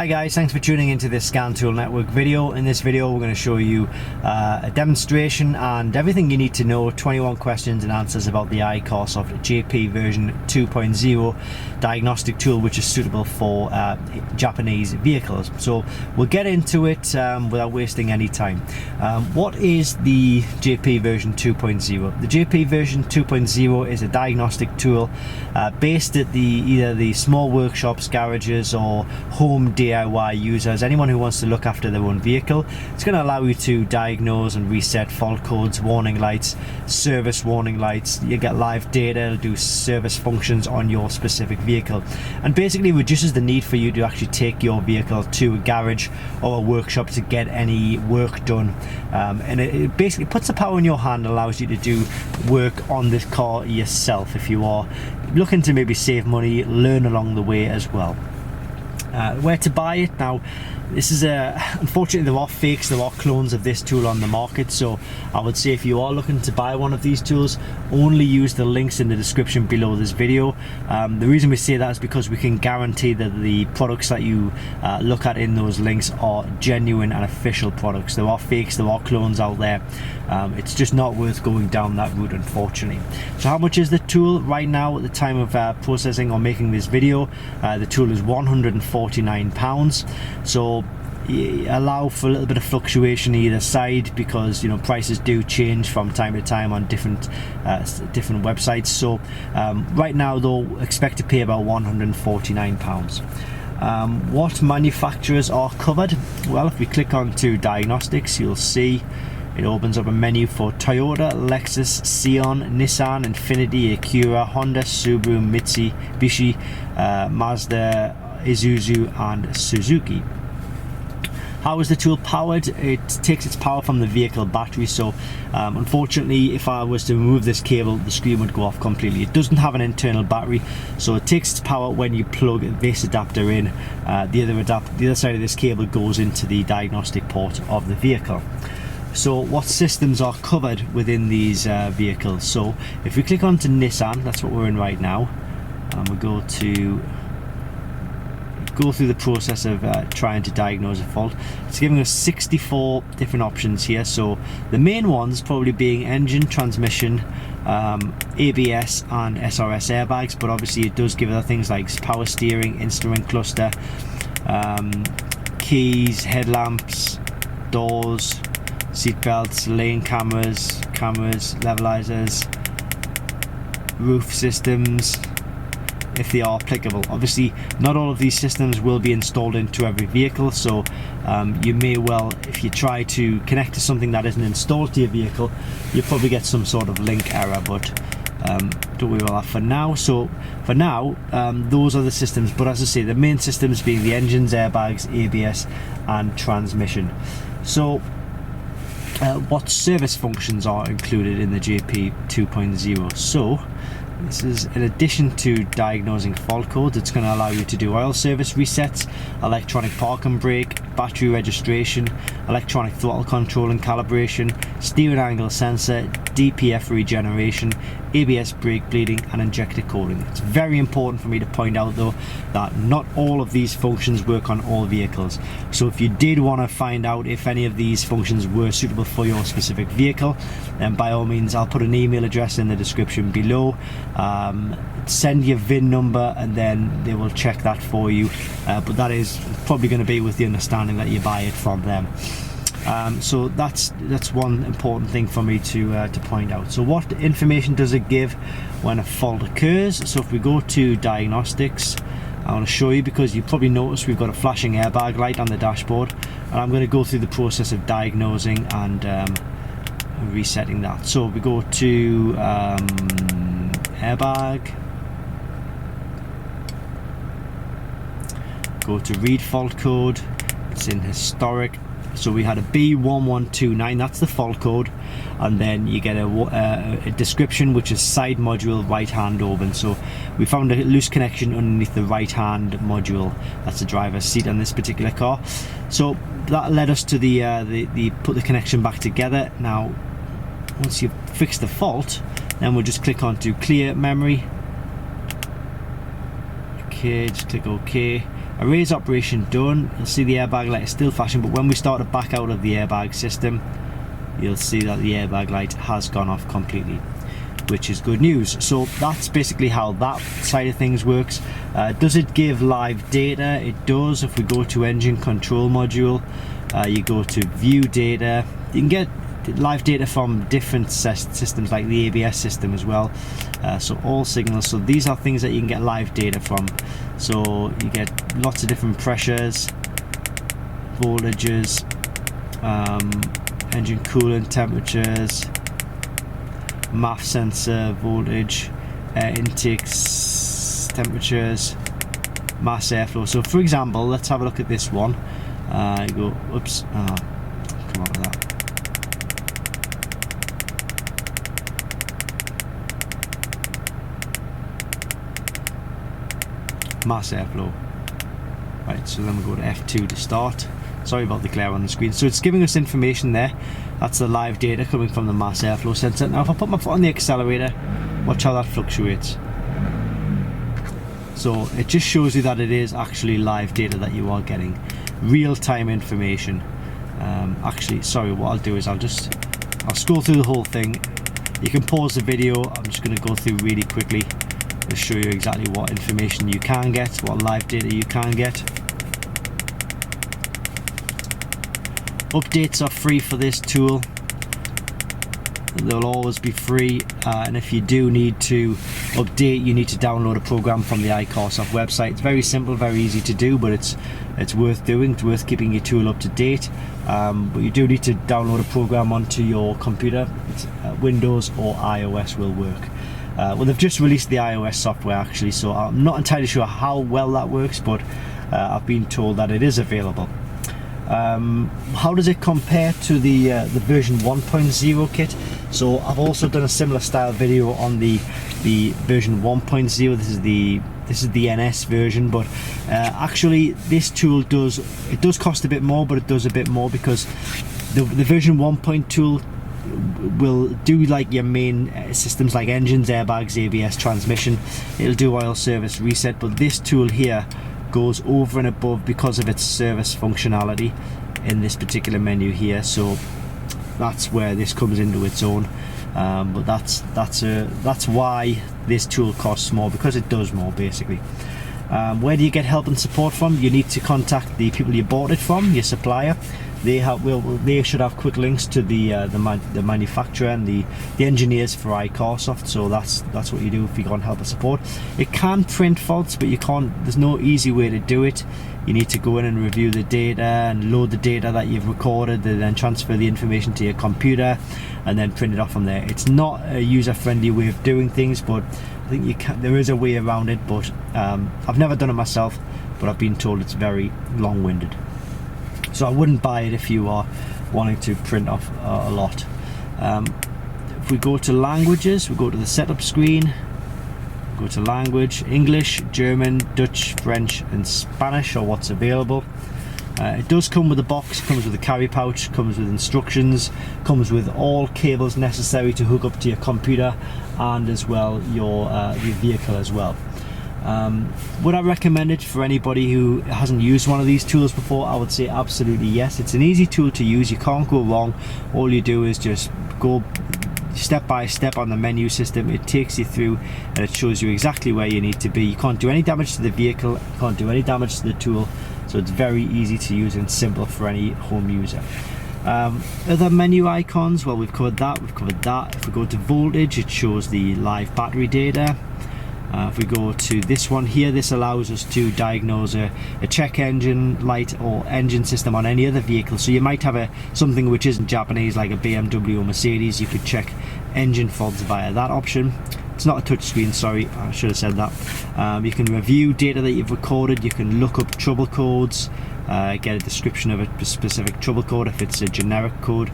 Hi guys, thanks for tuning into this Scan Tool Network video. In this video we're going to show you a demonstration and everything you need to know, 21 questions and answers about the iCarsoft JP version 2.0 diagnostic tool, which is suitable for Japanese vehicles. So we'll get into it without wasting any time. What is the JP version 2.0? The JP version 2.0 is a diagnostic tool based at either the small workshops, garages or home DIY users, anyone who wants to look after their own vehicle. It's going to allow you to diagnose and reset fault codes, warning lights, service warning lights. You get live data, it'll do service functions on your specific vehicle, and basically reduces the need for you to actually take your vehicle to a garage or a workshop to get any work done. And it basically puts the power in your hand, allows you to do work on this car yourself if you are looking to maybe save money, learn along the way as well. Where to buy it now? This is unfortunately there are fakes, there are clones of this tool on the market, so I would say if you are looking to buy one of these tools, only use the links in the description below this video. The reason we say that is because we can guarantee that the products that you look at in those links are genuine and official products. There are fakes, there are clones out there. It's just not worth going down that route, unfortunately. So how much is the tool right now at the time of processing or making this video? The tool is £149. So allow for a little bit of fluctuation either side, because prices do change from time to time on different websites. So right now though, expect to pay about £149. What manufacturers are covered? Well, if we click on to diagnostics, you'll see it opens up a menu for Toyota, Lexus, Scion, Nissan, Infiniti, Acura, Honda, Subaru, Mitsubishi, Mazda, Isuzu and Suzuki. How is the tool powered? It takes its power from the vehicle battery, so unfortunately if I was to remove this cable, the screen would go off completely. It doesn't have an internal battery, so it takes its power when you plug this adapter in. The other side of this cable goes into the diagnostic port of the vehicle. So what systems are covered within these vehicles? So if we click on to Nissan, that's what we're in right now, and we go through the process of trying to diagnose a fault. It's giving us 64 different options here, so the main ones probably being engine, transmission, ABS and SRS airbags, but obviously it does give other things like power steering, instrument cluster, keys, headlamps, doors, seat belts, lane cameras, levelizers, roof systems, if they are applicable. Obviously not all of these systems will be installed into every vehicle, so you may well, if you try to connect to something that isn't installed to your vehicle, you'll probably get some sort of link error, but don't worry about that for now. So for now, those are the systems, but as I say, the main systems being the engines, airbags, ABS and transmission. So what service functions are included in the JP 2.0? So this is in addition to diagnosing fault codes, it's going to allow you to do oil service resets, electronic park and brake, battery registration, electronic throttle control and calibration, steering angle sensor, DPF regeneration, ABS brake bleeding and injector coding. It's very important for me to point out though that not all of these functions work on all vehicles. So if you did want to find out if any of these functions were suitable for your specific vehicle, then by all means I'll put an email address in the description below. Send your VIN number and then they will check that for you, but that is probably going to be with the understanding that you buy it from them. So that's one important thing for me to point out. So what information does it give when a fault occurs? So if we go to diagnostics, I want to show you, because you probably noticed we've got a flashing airbag light on the dashboard, and I'm going to go through the process of diagnosing and resetting that. So we go to airbag, go to read fault code, it's in historic. So we had a B1129, that's the fault code, and then you get a description which is side module right hand open. So we found a loose connection underneath the right hand module, that's the driver's seat on this particular car. So that led us to the put the connection back together. Now once you've fixed the fault, then we'll just click on to clear memory. Okay, just click OK. Erase operation done. You'll see the airbag light is still flashing, but when we start to back out of the airbag system, you'll see that the airbag light has gone off completely, which is good news. So that's basically how that side of things works. Does it give live data? It does. If we go to engine control module, you go to view data, you can get live data from different systems like the ABS system as well. So all signals, so these are things that you can get live data from. So you get lots of different pressures, voltages, engine coolant temperatures, MAF sensor voltage, air intakes temperatures, mass airflow. So for example, let's have a look at this one. You go, oops, come up with that. Mass airflow. Right, so then we go to F2 to start. Sorry about the glare on the screen. So it's giving us information there. That's the live data coming from the mass airflow sensor. Now if I put my foot on the accelerator, watch how that fluctuates. So it just shows you that it is actually live data that you are getting. Real-time information. Actually, sorry, what I'll do is I'll scroll through the whole thing. You can pause the video. I'm just going to go through really quickly to show you exactly what information you can get, what live data you can get. Updates are free for this tool. They'll always be free, and if you do need to update, you need to download a program from the iCarsoft website. It's very simple, very easy to do, but it's worth doing. It's worth keeping your tool up to date. But you do need to download a program onto your computer. It's, Windows or iOS will work. Well, they've just released the iOS software actually, so I'm not entirely sure how well that works, but I've been told that it is available. How does it compare to the version 1.0 kit? So I've also done a similar style video on the version 1.0. This is the NS version, but actually this tool does cost a bit more, but it does a bit more because the version 1.2 will do like your main systems like engines, airbags, ABS, transmission. It'll do oil service reset, but this tool here goes over and above because of its service functionality in this particular menu here. So that's where this comes into its own. But that's why this tool costs more, because it does more basically. Where do you get help and support from? You need to contact the people you bought it from, your supplier. They should have quick links to the manufacturer and the engineers for iCarsoft. So that's what you do if you want help and support. It can print faults, but you can't. There's no easy way to do it. You need to go in and review the data and load the data that you've recorded, and then transfer the information to your computer, and then print it off from there. It's not a user-friendly way of doing things, but I think there is a way around it. But I've never done it myself, but I've been told it's very long-winded. So I wouldn't buy it if you are wanting to print off a lot. If we go to languages, we go to the setup screen, go to language, English, German, Dutch, French and Spanish are what's available. It does come with a box, comes with a carry pouch, comes with instructions, comes with all cables necessary to hook up to your computer and as well your vehicle as well. Would I recommend it for anybody who hasn't used one of these tools before? I would say absolutely yes. It's an easy tool to use, you can't go wrong. All you do is just go step by step on the menu system. It takes you through and it shows you exactly where you need to be. You can't do any damage to the vehicle, you can't do any damage to the tool, so it's very easy to use and simple for any home user. Other menu icons, well, we've covered that. If we go to voltage, it shows the live battery data. If we go to this one here, this allows us to diagnose a check engine light or engine system on any other vehicle. So you might have something which isn't Japanese, like a BMW or Mercedes. You could check engine faults via that option. It's not a touch screen, sorry, I should have said that. You can review data that you've recorded. You can look up trouble codes, get a description of a specific trouble code if it's a generic code.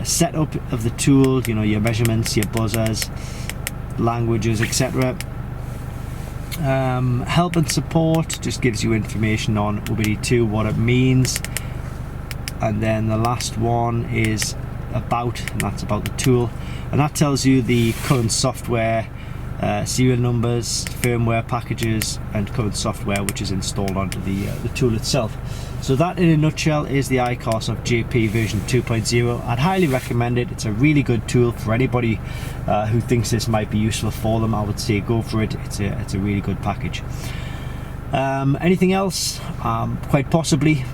Setup of the tool, you know, your measurements, your buzzers, languages, etc. Help and support just gives you information on OBD2, what it means, and then the last one is about, and that's about the tool, and that tells you the current software serial numbers, firmware packages, and current software which is installed onto the tool itself. So that in a nutshell is the iCarsoft JP version 2.0. I'd highly recommend it. It's a really good tool for anybody who thinks this might be useful for them. I would say go for it. It's a really good package. Anything else? Quite possibly,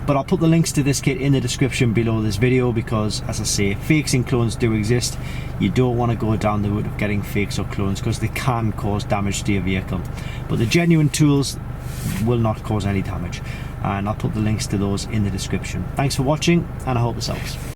but I'll put the links to this kit in the description below this video, because as I say, fakes and clones do exist. You don't want to go down the route of getting fakes or clones because they can cause damage to your vehicle, but the genuine tools will not cause any damage, and I'll put the links to those in the description. Thanks for watching, and I hope this helps.